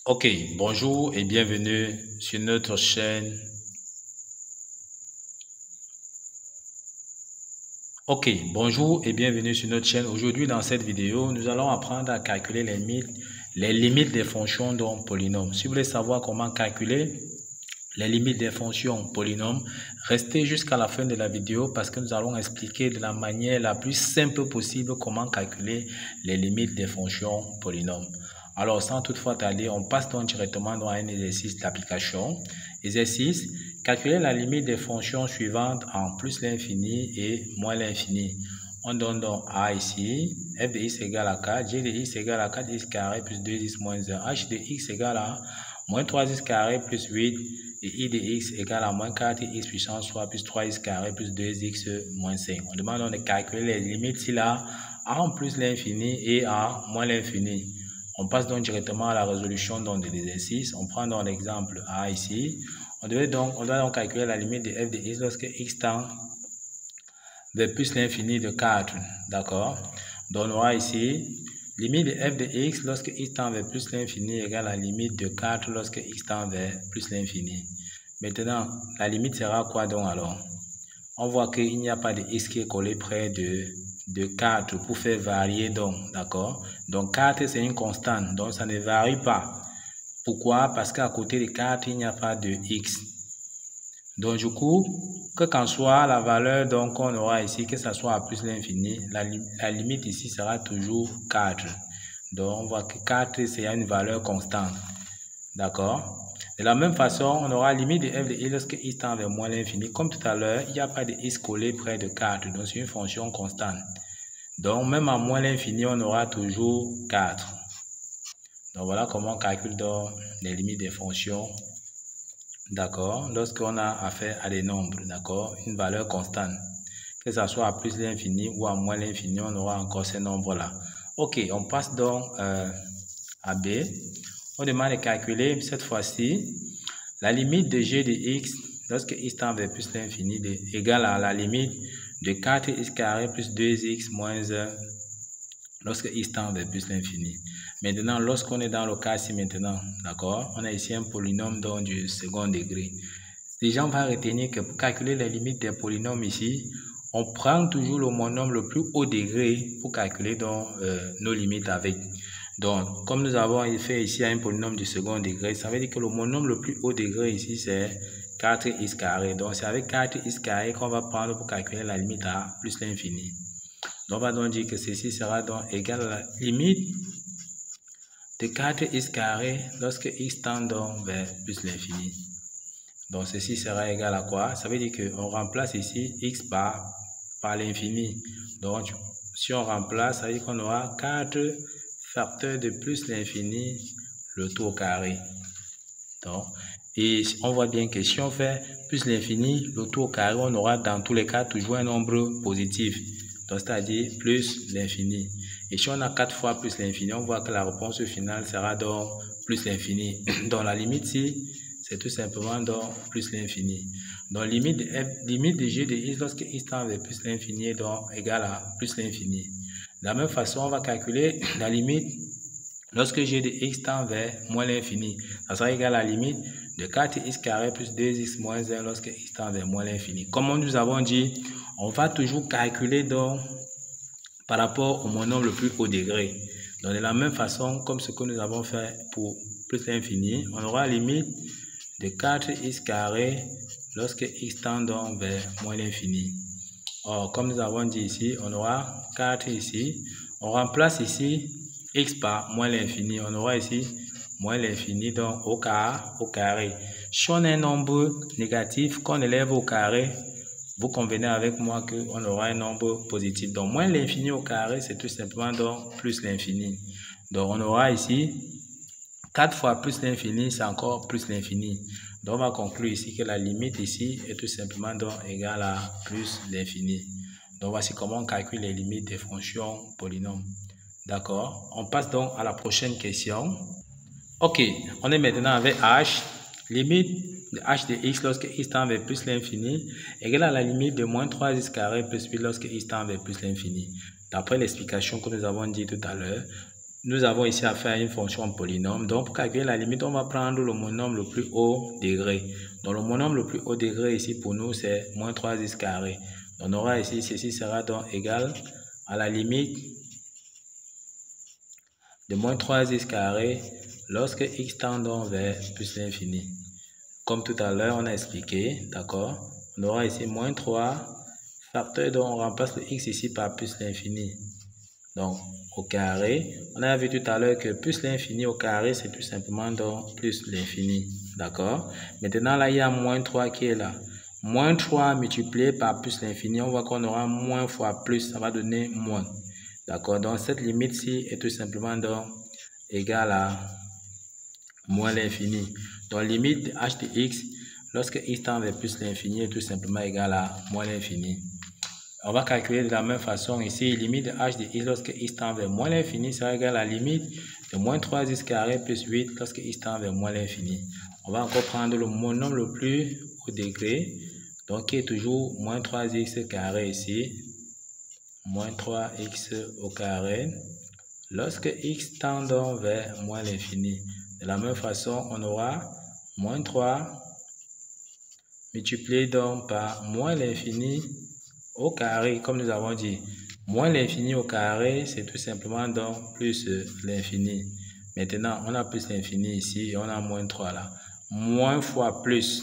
Ok, bonjour et bienvenue sur notre chaîne. Ok, bonjour et bienvenue sur notre chaîne. Aujourd'hui, dans cette vidéo, nous allons apprendre à calculer les limites des fonctions d'un polynôme. Si vous voulez savoir comment calculer les limites des fonctions polynômes, restez jusqu'à la fin de la vidéo parce que nous allons expliquer de la manière la plus simple possible comment calculer les limites des fonctions polynômes. Alors, sans toutefois tarder, on passe donc directement dans un exercice d'application. Exercice, calculer la limite des fonctions suivantes en plus l'infini et moins l'infini. On donne donc A ici, f de x égale à 4, g de x égale à 4x carré plus 2x moins 1, h de x égale à moins 3x carré plus 8 et i de x égale à moins 4x puissance 3 plus 3x carré plus 2x moins 5. On demande donc de calculer les limites ici là en plus l'infini et en moins l'infini. On passe donc directement à la résolution de l'exercice. On prend donc l'exemple A ici. On doit donc calculer la limite de f de x lorsque x tend vers plus l'infini de 4. D'accord? Donc on aura ici limite de f de x lorsque x tend vers plus l'infini égale à la limite de 4 lorsque x tend vers plus l'infini. Maintenant, la limite sera quoi donc alors? On voit qu'il n'y a pas de x qui est collé près de 4 pour faire varier donc, d'accord? Donc 4 c'est une constante, donc ça ne varie pas. Pourquoi? Parce qu'à côté de 4, il n'y a pas de x. Donc du coup, que qu'en soit la valeur donc qu'on aura ici, que ça soit à plus l'infini, la limite ici sera toujours 4. Donc on voit que 4 c'est une valeur constante. D'accord? De la même façon, on aura limite de f de x lorsque x tend vers moins l'infini. Comme tout à l'heure, il n'y a pas de x collé près de 4, donc c'est une fonction constante. Donc même à moins l'infini, on aura toujours 4. Donc voilà comment on calcule donc les limites des fonctions. D'accord? Lorsqu'on a affaire à des nombres, d'accord? Une valeur constante. Que ce soit à plus l'infini ou à moins l'infini, on aura encore ces nombres-là. Ok, on passe donc à B. On demande de calculer cette fois-ci la limite de g de x lorsque x tend vers plus l'infini égale à la limite de 4x carré plus 2x moins 1 lorsque x tend vers plus l'infini. Maintenant, lorsqu'on est dans le cas ici maintenant, d'accord, on a ici un polynôme donc du second degré. Déjà, on va retenir que pour calculer les limites des polynômes ici, on prend toujours le monôme le plus haut degré pour calculer donc, nos limites avec. Donc, comme nous avons fait ici un polynôme du second degré, ça veut dire que le monôme le plus haut degré ici, c'est 4x carré. Donc, c'est avec 4x carré qu'on va prendre pour calculer la limite à plus l'infini. Donc, on va donc dire que ceci sera donc égal à la limite de 4x carré lorsque x tend donc vers plus l'infini. Donc, ceci sera égal à quoi? Ça veut dire qu'on remplace ici x par l'infini. Donc, si on remplace, ça veut dire qu'on aura 4 facteurs de plus l'infini, le tout au carré. Donc, et on voit bien que si on fait plus l'infini, le tout au carré, on aura dans tous les cas toujours un nombre positif. Donc, c'est-à-dire plus l'infini. Et si on a 4 fois plus l'infini, on voit que la réponse finale sera donc plus l'infini. Donc, la limite ici, c'est tout simplement donc plus l'infini. Donc, limite de g de x lorsque x tend vers plus l'infini est donc égal à plus l'infini. De la même façon, on va calculer la limite lorsque g de x tend vers moins l'infini. Ça sera égal à la limite de 4x carré plus 2x moins 1 lorsque x tend vers moins l'infini. Comme nous avons dit, on va toujours calculer donc par rapport au monôme le plus haut degré. Donc de la même façon, comme ce que nous avons fait pour plus l'infini, on aura la limite de 4x carré lorsque x tend donc vers moins l'infini. Or, comme nous avons dit ici, on aura 4 ici. On remplace ici x par moins l'infini. On aura ici moins l'infini donc au carré. Si on a un nombre négatif qu'on élève au carré, vous convenez avec moi qu'on aura un nombre positif. Donc, moins l'infini au carré, c'est tout simplement donc plus l'infini. Donc, on aura ici 4 fois plus l'infini, c'est encore plus l'infini. Donc, on va conclure ici que la limite ici est tout simplement donc égale à plus l'infini. Donc, voici comment on calcule les limites des fonctions polynômes. D'accord? On passe donc à la prochaine question. Ok, on est maintenant avec h. Limite de h de x lorsque x tend vers plus l'infini égale à la limite de moins 3x carré plus 8 lorsque x tend vers plus l'infini. D'après l'explication que nous avons dit tout à l'heure, nous avons ici affaire à une fonction polynôme. Donc, pour calculer la limite, on va prendre le monôme le plus haut degré. Donc, le monôme le plus haut degré ici pour nous, c'est moins 3x carré. On aura ici, ceci sera donc égal à la limite de moins 3x carré lorsque x tend donc vers plus l'infini. Comme tout à l'heure, on a expliqué, d'accord? On aura ici moins 3 facteur, donc on remplace le x ici par plus l'infini. Donc, au carré, on a vu tout à l'heure que plus l'infini au carré, c'est tout simplement donc plus l'infini. D'accord? Maintenant, là, il y a moins 3 qui est là. Moins 3 multiplié par plus l'infini, on voit qu'on aura moins fois plus, ça va donner moins. D'accord? Donc, cette limite-ci est tout simplement donc égale à moins l'infini. Donc, limite de h de x, lorsque x tend vers plus l'infini, est tout simplement égale à moins l'infini. On va calculer de la même façon ici, limite de h de x lorsque x tend vers moins l'infini sera égal à la limite de moins 3x carré plus 8 lorsque x tend vers moins l'infini. On va encore prendre le monôme le plus haut degré, donc qui est toujours moins 3x carré ici, moins 3x au carré, lorsque x tend donc vers moins l'infini. De la même façon, on aura moins 3 multiplié donc par moins l'infini au carré, comme nous avons dit. Moins l'infini au carré, c'est tout simplement donc plus l'infini. Maintenant, on a plus l'infini ici et on a moins 3 là. Moins fois plus.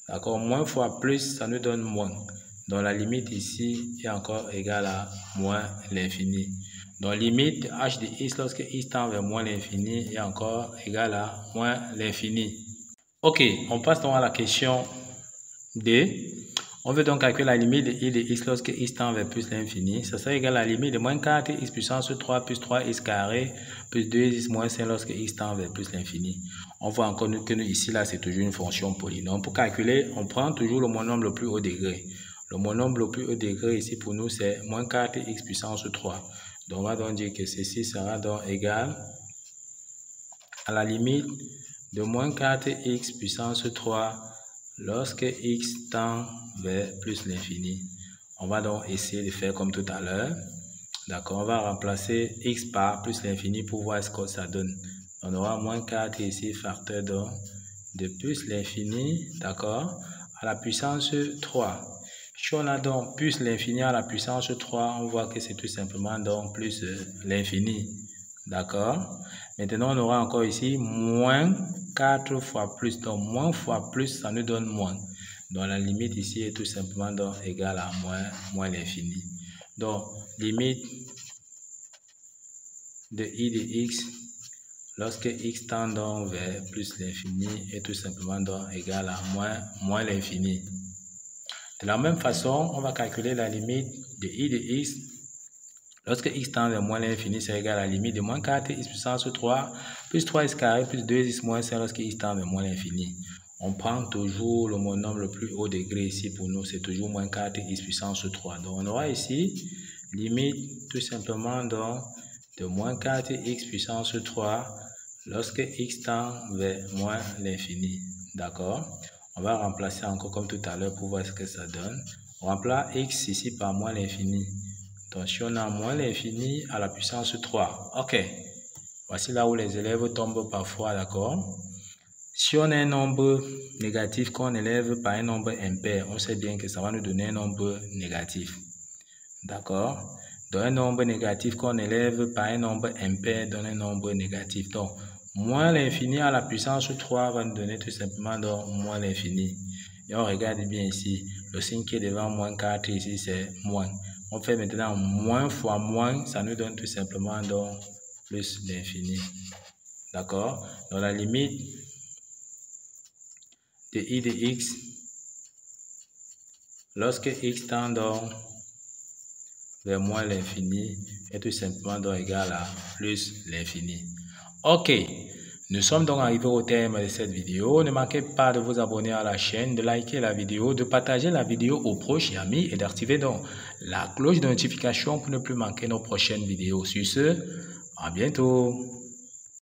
D'accord? Moins fois plus, ça nous donne moins. Donc la limite ici est encore égale à moins l'infini. Donc limite h de x lorsque x tend vers moins l'infini est encore égale à moins l'infini. Ok, on passe donc à la question D. On veut donc calculer la limite de I de x lorsque x tend vers plus l'infini. Ça sera égal à la limite de moins 4x puissance 3 plus 3x carré plus 2x moins 5 lorsque x tend vers plus l'infini. On voit encore que nous, ici, là, c'est toujours une fonction polynôme. Pour calculer, on prend toujours le monôme le plus haut degré. Le monôme le plus haut degré ici pour nous, c'est moins 4x puissance 3. Donc, on va donc dire que ceci sera donc égal à la limite de moins 4x puissance 3 lorsque x tend vers plus l'infini. On va donc essayer de faire comme tout à l'heure. D'accord, on va remplacer x par plus l'infini pour voir ce que ça donne. On aura moins 4 ici, facteur donc de plus l'infini, d'accord, à la puissance 3. Si on a donc plus l'infini à la puissance 3, on voit que c'est tout simplement donc plus l'infini. D'accord. Maintenant, on aura encore ici moins 4 fois plus. Donc, moins fois plus, ça nous donne moins. Donc, la limite ici est tout simplement donc égale à moins l'infini. Donc, limite de I de x lorsque x tend donc vers plus l'infini est tout simplement donc égale à moins l'infini. De la même façon, on va calculer la limite de I de x lorsque x tend vers moins l'infini, c'est égal à la limite de moins 4x puissance 3 plus 3x carré plus 2x moins 5 lorsque x tend vers moins l'infini. On prend toujours le monôme le plus haut degré ici pour nous, c'est toujours moins 4x puissance 3. Donc on aura ici limite tout simplement donc de moins 4x puissance 3 lorsque x tend vers moins l'infini. D'accord? On va remplacer encore comme tout à l'heure pour voir ce que ça donne. On remplace x ici par moins l'infini. Donc, si on a moins l'infini à la puissance 3. Ok. Voici là où les élèves tombent parfois, d'accord? Si on a un nombre négatif qu'on élève par un nombre impair, on sait bien que ça va nous donner un nombre négatif. D'accord? Donc, un nombre négatif qu'on élève par un nombre impair donne un nombre négatif. Donc, moins l'infini à la puissance 3 va nous donner tout simplement donc moins l'infini. Et on regarde bien ici, le signe qui est devant moins 4 ici, c'est moins. On fait maintenant moins fois moins, ça nous donne tout simplement donc plus l'infini. D'accord? Donc la limite de I de x, lorsque x tend donc vers moins l'infini, est tout simplement donc égal à plus l'infini. Ok. Nous sommes donc arrivés au terme de cette vidéo. Ne manquez pas de vous abonner à la chaîne, de liker la vidéo, de partager la vidéo aux proches et amis et d'activer donc la cloche de notification pour ne plus manquer nos prochaines vidéos. Sur ce, à bientôt.